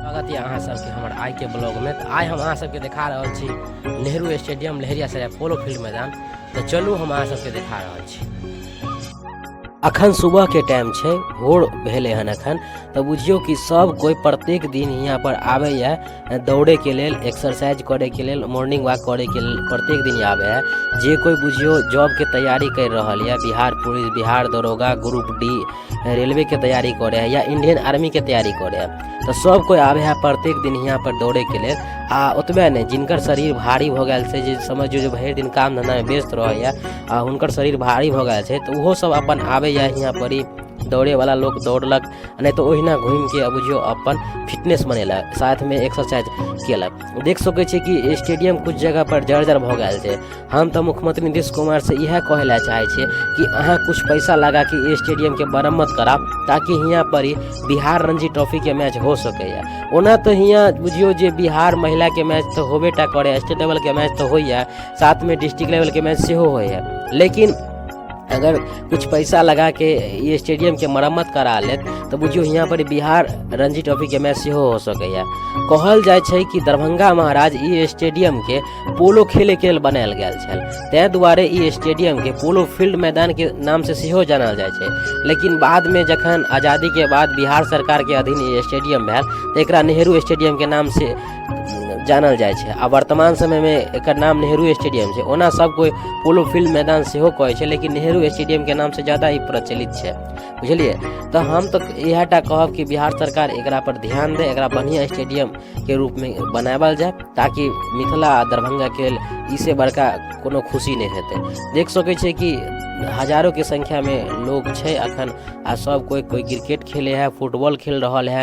स्वागत है अहाँ सबके हमर आइ के ब्लॉग में। तो आइ हम अहाँ सबके देखा रहल छी नेहरू स्टेडियम लहेरियासराय पोलो फील्ड मैदान। तो चलू हम अहाँ सबके देखा रहल छी। अखन सुबह के टाइम छे, भोर भेले हन अखन। तो बुझियो कि सब कोई प्रत्येक दिन यहाँ पर आवे है दौड़े के लेल, एक्सरसाइज करे के लेल, मॉर्निंग वॉक करे के लेल प्रत्येक दिन आवे है। जे कोई बुझियो जॉब के तैयारी कर रहल है, बिहार पुलिस, बिहार दरोगा, ग्रुप डी, रेलवे के तैयारी करे है या इंडियन आर्मी के तैयारी करे है, तो सब कोई आवे है प्रत्येक दिन यहाँ पर दौड़े के लेल। आ ओतबे नहीं, जिनकर शरीर भारी हो गया से, जे समझियो जो भरि दिन काम धंधा में व्यस्त रहे आ हुनकर शरीर भारी हो गया है, तो वो सब अपन आवे यहाँ पर ही दौड़े वाला लोग दौड़लक, नहीं तो ओहिना घूम के बुझियो अपन फिटनेस बनेलक, साथ में एक्सरसाइज केलक। देख सके छी कि स्टेडियम कुछ जगह पर जर्जर भ गया है। हम तो मुख्यमंत्री नीतीश कुमार से यह कहला चाहे छे कि अहाँ कुछ पैसा लगा के स्टेडियम के मरम्मत करा, ताकि यहाँ पर ही बिहार रणजी ट्रॉफी के मैच हो सके। ओना तो यहाँ बुझियो जे बिहार महिला के मैच तो होबेटा करे, स्टेट लेवल के मैच तो होइए, साथ में डिस्ट्रिक्ट लेवल के मैच से हो है। लेकिन अगर कुछ पैसा लगा के ये स्टेडियम के मरम्मत करा ले तो बुझियो यहाँ पर बिहार रणजी ट्रॉफी के मैच हो सके। कहल जाए छे कि दरभंगा महाराज ये स्टेडियम के पोलो खेले के लिए बनायल गया छल, तै दुआरे ये स्टेडियम के पोलो फील्ड मैदान के नाम से सेहो जानल जाए छे। लेकिन बाद में जखन आज़ादी के बाद बिहार सरकार के अधीन ये स्टेडियम भेल तो एकरा नेहरू स्टेडियम के नाम से जानल जाए छे। आ वर्तमान समय में एकर नाम नेहरू स्टेडियम छे। ओना सब कोई पोलो फील्ड मैदान सेहो कहे छे, लेकिन नेहरू स्टेडियम के नाम से ज़्यादा ही प्रचलित छे, बुझलिए। तो हम तो यहटा कहब कि बिहार सरकार एकरा पर ध्यान दे, एकरा बढ़िया स्टेडियम के रूप में बनावल जाए, ताकि मिथिला आ दरभंगा के इससे बड़का कोनो खुशी नहीं हेते। देख सके छे कि हजारों के संख्या में लोग छे अखन, आ सब कोई क्रिकेट खेले है, फुटबॉल खेल रहा है।